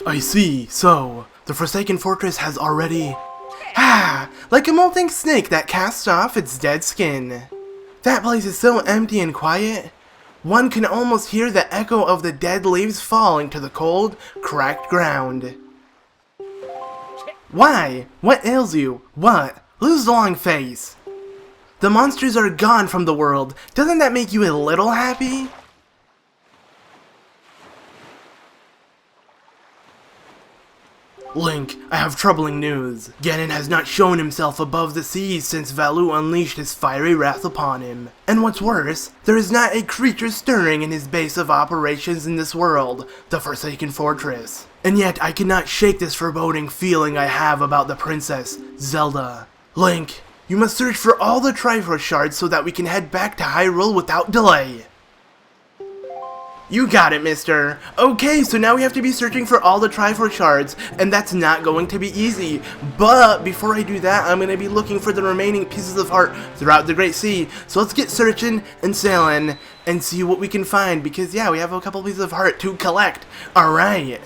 I see, so, the Forsaken Fortress has already... like a molting snake that casts off its dead skin. That place is so empty and quiet, one can almost hear the echo of the dead leaves falling to the cold, cracked ground. Why? What ails you? What? Lose the long face. The monsters are gone from the world. Doesn't that make you a little happy? Link, I have troubling news. Ganon has not shown himself above the seas since Valu unleashed his fiery wrath upon him. And what's worse, there is not a creature stirring in his base of operations in this world, the Forsaken Fortress. And yet I cannot shake this foreboding feeling I have about the Princess, Zelda. Link, you must search for all the Triforce shards so that we can head back to Hyrule without delay. You got it, mister. Okay, so now we have to be searching for all the Triforce shards, and that's not going to be easy. But before I do that, I'm going to be looking for the remaining pieces of heart throughout the Great Sea. So let's get searching and sailing and see what we can find, because yeah, we have a couple pieces of heart to collect. Alright.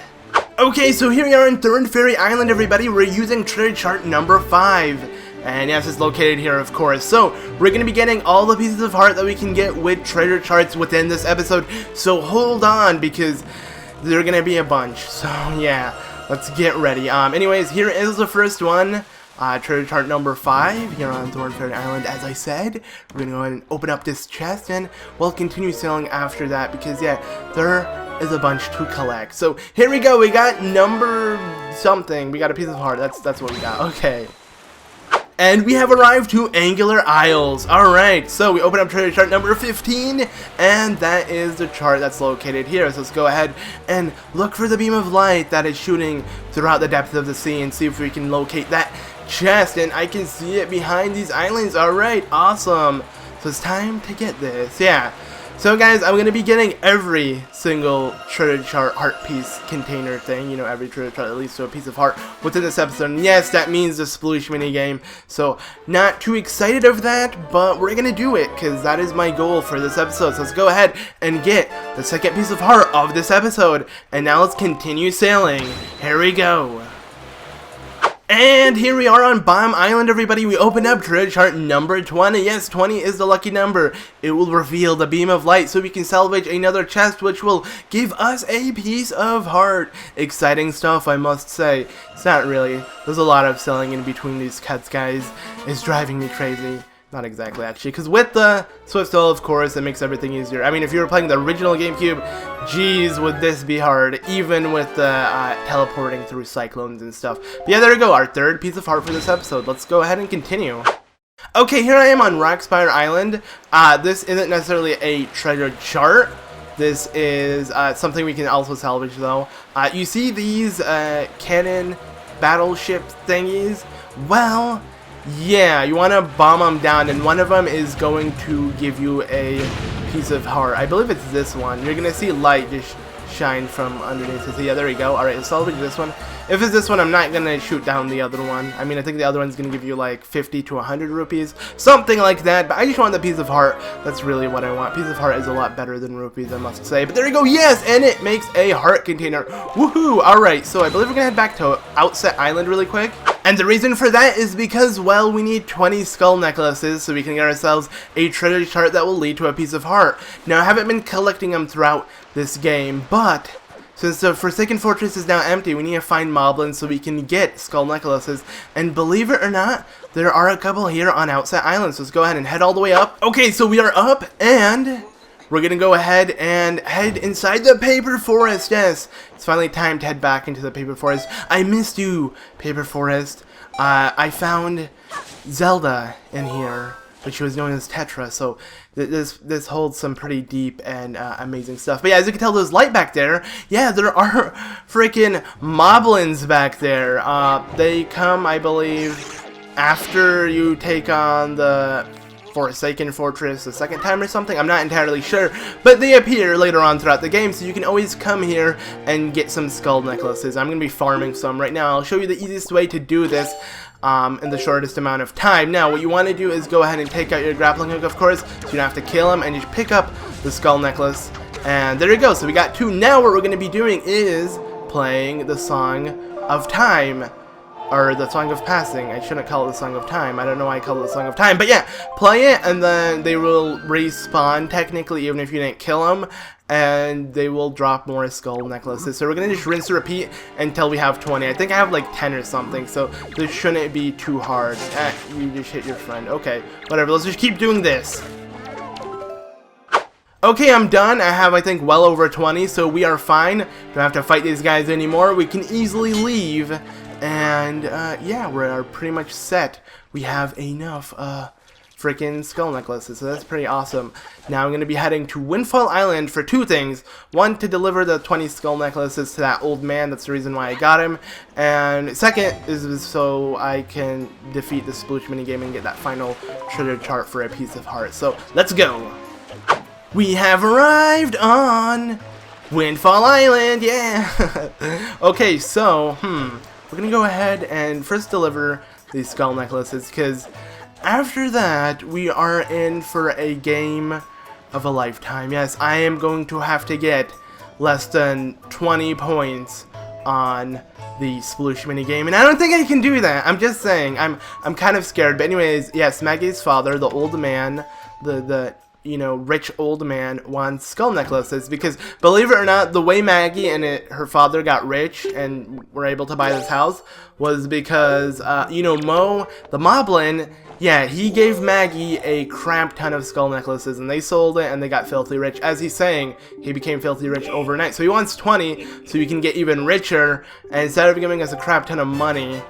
Okay, so here we are in Thorn Fairy Island, everybody. We're using treasure chart number 5. And yes, it's located here, of course. So, we're going to be getting all the pieces of heart that we can get with treasure charts within this episode. So, hold on, because there are going to be a bunch. So, yeah, let's get ready. Anyways, here is the first one. Treasure chart number 5 here on Thorn Fairy Island. As I said, we're going to go ahead and open up this chest, and we'll continue sailing after that, because, yeah, there is a bunch to collect. So, here we go. We got number something. We got a piece of heart. That's what we got. Okay. And we have arrived to Angular Isles. Alright, so we open up treasure chart number 15, and that is the chart that's located here. So let's go ahead and look for the beam of light that is shooting throughout the depths of the sea and see if we can locate that chest. And I can see it behind these islands. Alright, awesome. So it's time to get this. Yeah. So guys, I'm going to be getting every single treasure chart heart piece container thing, you know, every treasure chart that leads to a piece of heart within this episode. And yes, that means the Sploosh minigame. So, not too excited of that, but we're going to do it, because that is my goal for this episode. So let's go ahead and get the second piece of heart of this episode. And now let's continue sailing. Here we go. And here we are on Bomb Island, everybody. We open up treasure chart number 20. Yes, 20 is the lucky number. It will reveal the beam of light so we can salvage another chest, which will give us a piece of heart. Exciting stuff, I must say. It's not really. There's a lot of selling in between these cuts, guys. It's driving me crazy. Not exactly, actually, because with the Swift Soul, of course, it makes everything easier. I mean, if you were playing the original GameCube, geez, would this be hard, even with the teleporting through cyclones and stuff. But yeah, there we go, our third piece of heart for this episode. Let's go ahead and continue. Okay, here I am on Rockspire Island. This isn't necessarily a treasure chart. This is something we can also salvage, though. You see these cannon battleship thingies? Well, yeah, you want to bomb them down, and one of them is going to give you a piece of heart. I believe it's this one. You're going to see light just shine from underneath it. So yeah, there we go. Alright, let's salvage this one. If it's this one, I'm not going to shoot down the other one. I mean, I think the other one's going to give you like 50 to 100 rupees. Something like that. But I just want the piece of heart. That's really what I want. Piece of heart is a lot better than rupees, I must say. But there we go. Yes! And it makes a heart container. Woohoo! Alright, so I believe we're going to head back to Outset Island really quick. And the reason for that is because, well, we need 20 skull necklaces so we can get ourselves a treasure chart that will lead to a piece of heart. Now, I haven't been collecting them throughout this game, but since the Forsaken Fortress is now empty, we need to find moblins so we can get skull necklaces. And believe it or not, there are a couple here on Outset Island, so let's go ahead and head all the way up. Okay, so we are up, and we're gonna go ahead and head inside the paper forest. Yes, it's finally time to head back into the paper forest. I missed you, paper forest. I found Zelda in here, but she was known as Tetra, so this holds some pretty deep and amazing stuff. But yeah, as you can tell, there's light back there. Yeah, there are freaking moblins back there. They come, I believe, after you take on the Forsaken Fortress the second time or something. I'm not entirely sure, but they appear later on throughout the game, so you can always come here and get some skull necklaces. I'm going to be farming some right now. I'll show you the easiest way to do this in the shortest amount of time. Now, what you want to do is go ahead and take out your grappling hook, of course, so you don't have to kill him, and just pick up the skull necklace. And there you go. So we got 2. Now what we're going to be doing is playing the Song of Time. Or the Song of Passing. I shouldn't call it the Song of Time. I don't know why I call it the Song of Time. But yeah, play it and then they will respawn technically even if you didn't kill them. And they will drop more skull necklaces. So we're going to just rinse and repeat until we have 20. I think I have like 10 or something. So this shouldn't be too hard. You just hit your friend. Okay, whatever. Let's just keep doing this. Okay, I'm done. I have, I think, well over 20. So we are fine. Don't have to fight these guys anymore. We can easily leave. And, yeah, we're pretty much set. We have enough, freaking skull necklaces, so that's pretty awesome. Now I'm going to be heading to Windfall Island for 2 things. One, to deliver the 20 skull necklaces to that old man. That's the reason why I got him. And second is so I can defeat the Sploosh minigame and get that final treasure chart for a piece of heart. So, let's go! We have arrived on Windfall Island, yeah! Okay, so, we're gonna go ahead and first deliver these skull necklaces, because after that, we are in for a game of a lifetime. Yes, I am going to have to get less than 20 points on the Sploosh minigame, and I don't think I can do that. I'm just saying, I'm kind of scared. But anyways, yes, Maggie's father, the old man, the you know, rich old man wants skull necklaces, because believe it or not, the way Maggie and her father got rich and were able to buy this house was because, you know, Mo, the Moblin, yeah, he gave Maggie a crap ton of skull necklaces, and they sold it, and they got filthy rich. As he's saying, he became filthy rich overnight. So he wants 20, so he can get even richer, and instead of giving us a crap ton of money,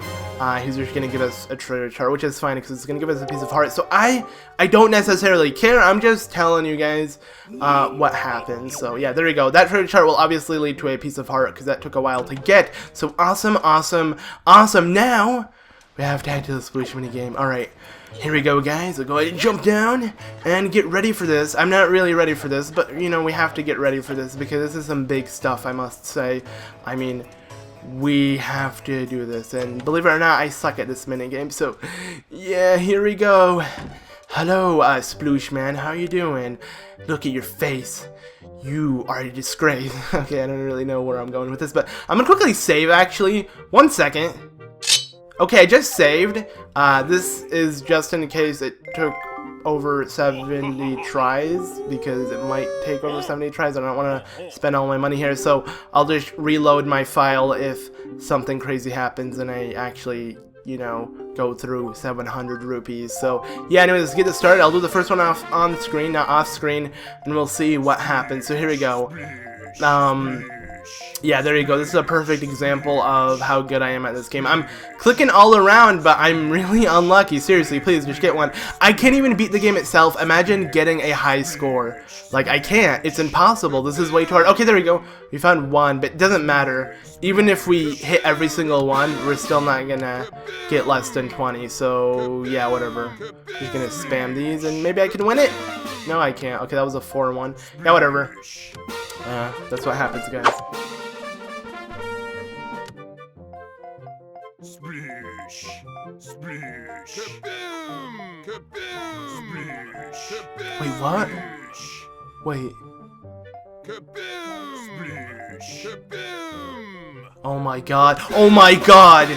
he's just going to give us a treasure chart, which is fine, because it's going to give us a piece of heart. So I don't necessarily care. I'm just telling you guys what happened. So yeah, there you go. That treasure chart will obviously lead to a piece of heart, because that took a while to get. So awesome, awesome, awesome. Now, we have to head to the Sploosh minigame. Alright, here we go, guys. I'll go ahead and jump down and get ready for this. I'm not really ready for this, but, you know, we have to get ready for this, because this is some big stuff, I must say. I mean, we have to do this, and believe it or not, I suck at this minigame, so yeah, here we go. Hello, Sploosh man, how you doing? Look at your face. You are a disgrace. Okay, I don't really know where I'm going with this, but I'm gonna quickly save, actually. 1 second. Okay, I just saved. This is just in case it took over 70 tries, because it might take over 70 tries. I don't want to spend all my money here, so I'll just reload my file if something crazy happens and I actually, you know, go through 700 rupees. So yeah, anyways, let's get this started. I'll do the first one off on screen, not off screen, and we'll see what happens. So here we go. Yeah, there you go. This is a perfect example of how good I am at this game. I'm clicking all around, but I'm really unlucky. Seriously, please, just get one. I can't even beat the game itself. Imagine getting a high score. Like, I can't. It's impossible. This is way too hard. Okay, there we go. We found one, but it doesn't matter. Even if we hit every single one, we're still not gonna get less than 20. So, yeah, whatever. Just gonna spam these, and maybe I can win it? No, I can't. Okay, that was a 4-1. Yeah, whatever. That's what happens, guys. Sploosh! Sploosh! Kaboom! Kaboom! Sploosh! Kaboom! Wait, what? Wait. Kaboom! Sploosh! Kaboom! Oh my god. Oh my god!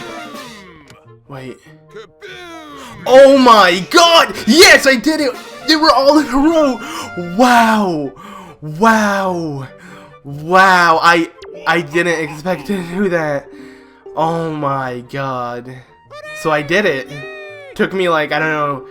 Wait. Kaboom! Oh my god! Yes, I did it! They were all in a row! Wow! Wow! Wow! I didn't expect to do that. Oh my god. So I did it. Took me like, I don't know,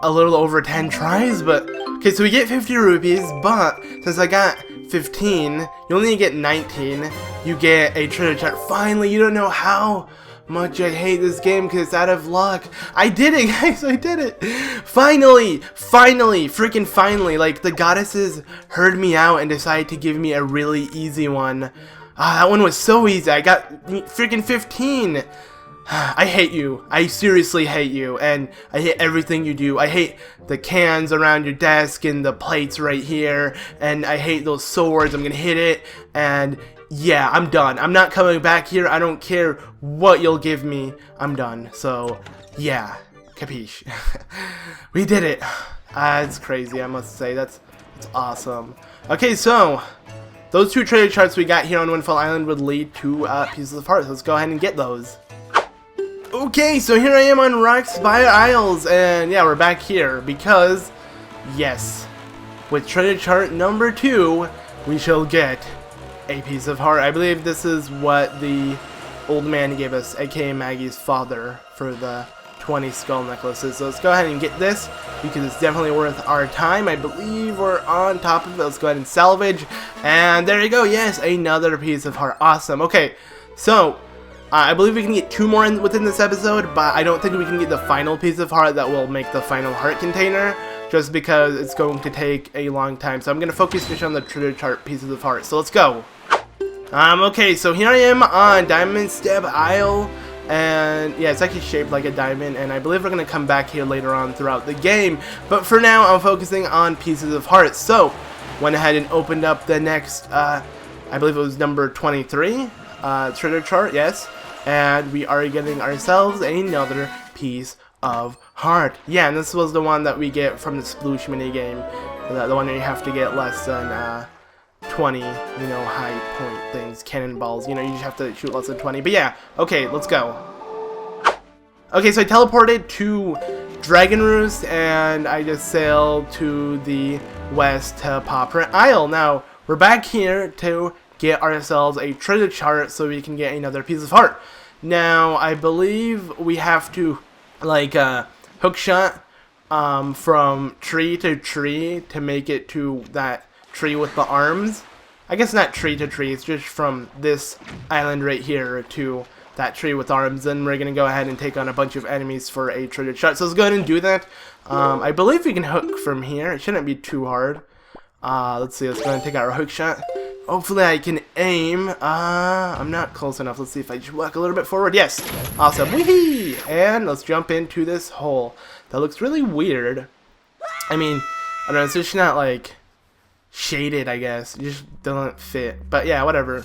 a little over 10 tries, but... Okay, so we get 50 rupees, but since I got 15, you only get 19. You get a treasure chart. Finally, you don't know how much I hate this game because it's out of luck. I did it, guys, I did it. Finally, freaking finally. Like, the goddesses heard me out and decided to give me a really easy one. That one was so easy. I got freaking 15. I hate you. I seriously hate you. And I hate everything you do. I hate the cans around your desk and the plates right here. And I hate those swords. I'm gonna hit it. And yeah, I'm done. I'm not coming back here. I don't care what you'll give me. I'm done. So, yeah. Capiche. We did it. It's crazy, I must say. That's awesome. Okay, so... those 2 treasure charts we got here on Windfall Island would lead to pieces of heart. So let's go ahead and get those. Okay, so here I am on Rockspire Isles, and yeah, we're back here because, yes, with treasure chart number 2, we shall get a piece of heart. I believe this is what the old man gave us, aka Maggie's father, for the 20 skull necklaces. So let's go ahead and get this because it's definitely worth our time. I believe we're on top of it. Let's go ahead and salvage, and there you go. Yes, another piece of heart. Awesome. Okay, so I believe we can get 2 more within this episode, but I don't think we can get the final piece of heart that will make the final heart container, just because it's going to take a long time. So I'm going to focus just on the treasure chart pieces of heart. So let's go. Okay, so here I am on Diamond Step Isle, and yeah, it's actually shaped like a diamond, and I believe we're going to come back here later on throughout the game, but for now I'm focusing on pieces of heart. So went ahead and opened up the next, I believe it was number 23, treasure chart, yes, and we are getting ourselves another piece of heart. Yeah, and this was the one that we get from the Sploosh minigame, the one that you have to get less than 20, you know, high point things, cannonballs, you know, you just have to shoot less than 20, but yeah, okay, let's go. Okay, so I teleported to Dragon Roost, and I just sailed to the west to Pauper Isle. Now, we're back here to get ourselves a treasure chart so we can get another piece of heart. Now, I believe we have to, like, hook shot from tree to tree to make it to that tree with the arms. I guess not tree to tree, it's just from this island right here to that tree with arms. Then we're going to go ahead and take on a bunch of enemies for a treasure chart. So let's go ahead and do that. I believe we can hook from here. It shouldn't be too hard. Let's see, let's go ahead and take our hook shot. Hopefully I can aim. I'm not close enough. Let's see if I just walk a little bit forward. Yes! Awesome. Whee! And let's jump into this hole. That looks really weird. I mean, I don't know, it's just not like shaded, I guess. It just doesn't fit. But yeah, whatever.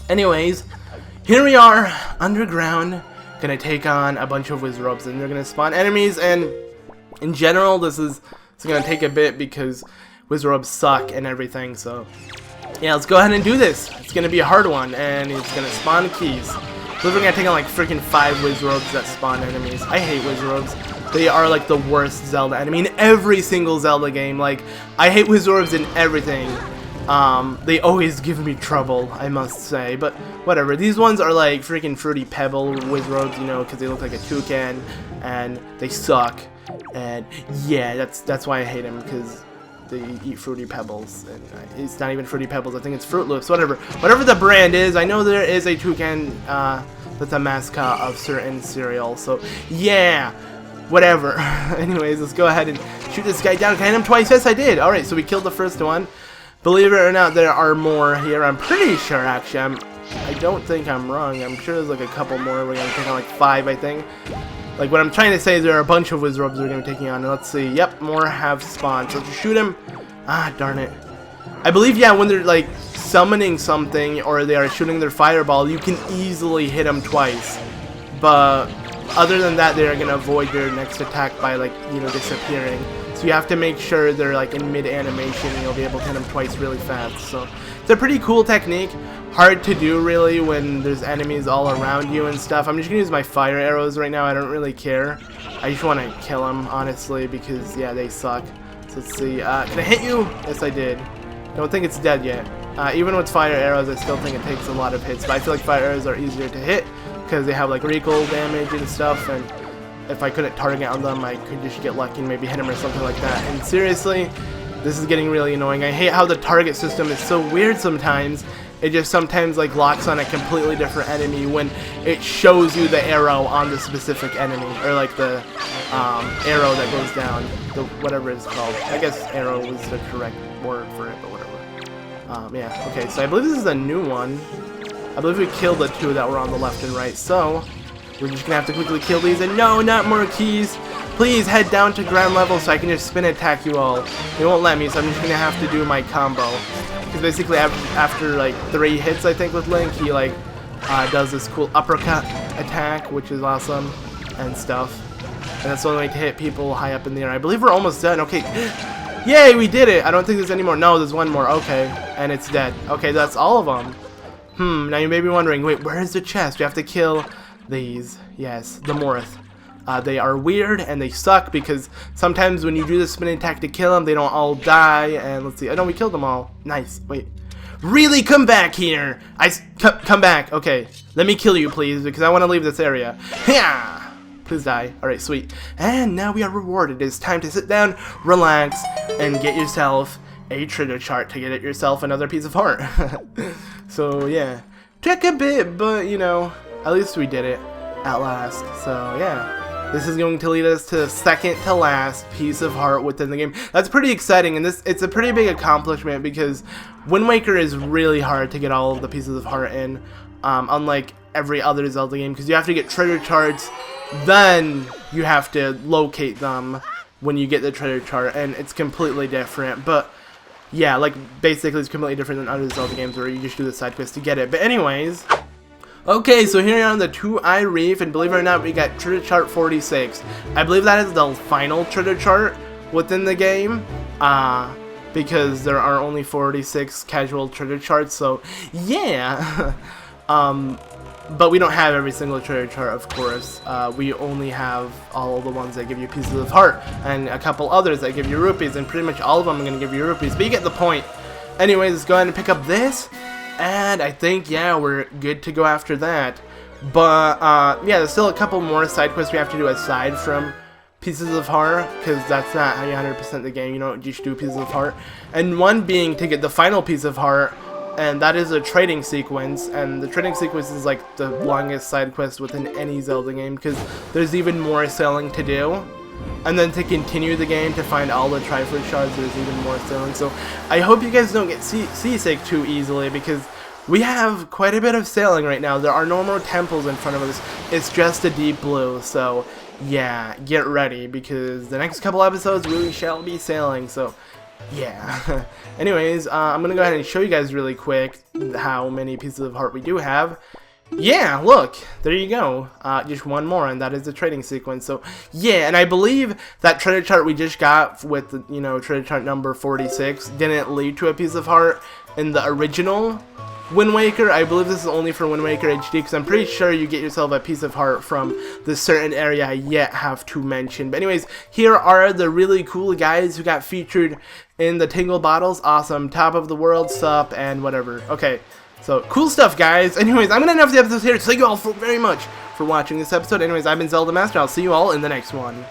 Anyways, here we are, underground. Gonna take on a bunch of Wizrobes, and they're gonna spawn enemies, and in general, this is gonna take a bit because Wizrobes suck and everything, so yeah, let's go ahead and do this. It's gonna be a hard one, and it's gonna spawn keys. So we're gonna take on like freaking 5 Wizrobes that spawn enemies. I hate Wizrobes. They are like the worst Zelda enemy in every single Zelda game. Like, I hate Wizrobes in everything. They always give me trouble, I must say. But whatever. These ones are like freaking Fruity Pebble Wizrobes, you know, because they look like a toucan and they suck. And yeah, that's why I hate them, because they eat Fruity Pebbles, and it's not even Fruity Pebbles, I think it's Fruit Loops, whatever the brand is. I know there is a toucan that's a mascot of certain cereal, so yeah, whatever. Anyways, let's go ahead and shoot this guy down. Can I hit him twice? Yes, I did. Alright, so we killed the first one. Believe it or not, there are more here. I'm pretty sure, actually. I don't think I'm wrong. I'm sure there's like a couple more. We're gonna take on like 5, I think. Like, what I'm trying to say is there are a bunch of Wizrobes we're going to be taking on. Let's see. Yep, more have spawned. So just shoot him. Ah, darn it. I believe, yeah, when they're, like, summoning something or they are shooting their fireball, you can easily hit them twice. But other than that, they're going to avoid their next attack by, like, you know, disappearing. So you have to make sure they're, like, in mid-animation and you'll be able to hit them twice really fast. So it's a pretty cool technique. Hard to do, really, when there's enemies all around you and stuff. I'm just gonna use my fire arrows right now. I don't really care. I just want to kill them, honestly, because yeah, they suck. So let's see. Can I hit you? Yes, I did. Don't think it's dead yet. Even with fire arrows, I still think it takes a lot of hits. But I feel like fire arrows are easier to hit because they have like recoil damage and stuff. And if I couldn't target on them, I could just get lucky and maybe hit them or something like that. And seriously, this is getting really annoying. I hate how the target system is so weird sometimes. It just sometimes like locks on a completely different enemy when it shows you the arrow on the specific enemy, or like the arrow that goes down, the whatever it's called. I guess arrow was the correct word for it, but whatever. Yeah, okay, so I believe this is a new one. I believe we killed the 2 that were on the left and right, so we're just gonna have to quickly kill these. And no, not more keys. Please head down to ground level so I can just spin attack you all. They won't let me, so I'm just gonna have to do my combo. Because basically after like 3 hits, I think, with Link, he like does this cool uppercut attack, which is awesome and stuff. And that's the only way to hit people high up in the air. I believe we're almost done. Okay, Yay, we did it! I don't think there's any more. No, there's one more. Okay, and it's dead. Okay, that's all of them. Now you may be wondering, wait, where is the chest? You have to kill these. Yes, the Morth. They are weird and they suck because sometimes when you do the spinning attack to kill them, they don't all die. And let's see. Oh no, we killed them all. Nice. Wait. Really? Come back here. Come back. Okay. Let me kill you, please, because I want to leave this area. Yeah. Please die. Alright, sweet. And now we are rewarded. It's time to sit down, relax, and get yourself a treasure chart to get yourself another piece of heart. So, yeah. Took a bit, but, you know, at least we did it at last. So, yeah. This is going to lead us to the second to last piece of heart within the game. That's pretty exciting, and it's a pretty big accomplishment because Wind Waker is really hard to get all of the pieces of heart in, unlike every other Zelda game, because you have to get treasure charts, then you have to locate them when you get the treasure chart, and it's completely different. But yeah, like basically it's completely different than other Zelda games where you just do the side quest to get it. But anyways, okay, so here we are on the Two-Eye Reef, and believe it or not, we got treasure chart 46. I believe that is the final treasure chart within the game, because there are only 46 casual treasure charts, so yeah. But we don't have every single treasure chart, of course. We only have all the ones that give you pieces of heart, and a couple others that give you rupees, and pretty much all of them are going to give you rupees, but you get the point. Anyways, let's go ahead and pick up this. And I think, yeah, we're good to go after that. But, yeah, there's still a couple more side quests we have to do aside from pieces of heart, because that's not how you 100% the game. You don't just do pieces of heart. And one being to get the final piece of heart, and that is a trading sequence. And the trading sequence is like the longest side quest within any Zelda game, because there's even more selling to do. And then to continue the game to find all the Triforce shards, there's even more sailing. So I hope you guys don't get seasick too easily, because we have quite a bit of sailing right now. There are no more temples in front of us. It's just a deep blue. So yeah, get ready, because the next couple episodes we shall be sailing. So yeah. Anyways, I'm going to go ahead and show you guys really quick how many pieces of heart we do have. Yeah, look, there you go. Just one more, and that is the trading sequence. So, yeah, and I believe that treasure chart we just got with, you know, treasure chart number 46 didn't lead to a piece of heart in the original Wind Waker. I believe this is only for Wind Waker HD, because I'm pretty sure you get yourself a piece of heart from the certain area I yet have to mention. But anyways, here are the really cool guys who got featured in the Tingle Bottles. Awesome. Top of the world, sup, and whatever. Okay. So, cool stuff, guys. Anyways, I'm going to end off the episode here. So thank you all very much for watching this episode. Anyways, I've been ZeldaMaster. I'll see you all in the next one.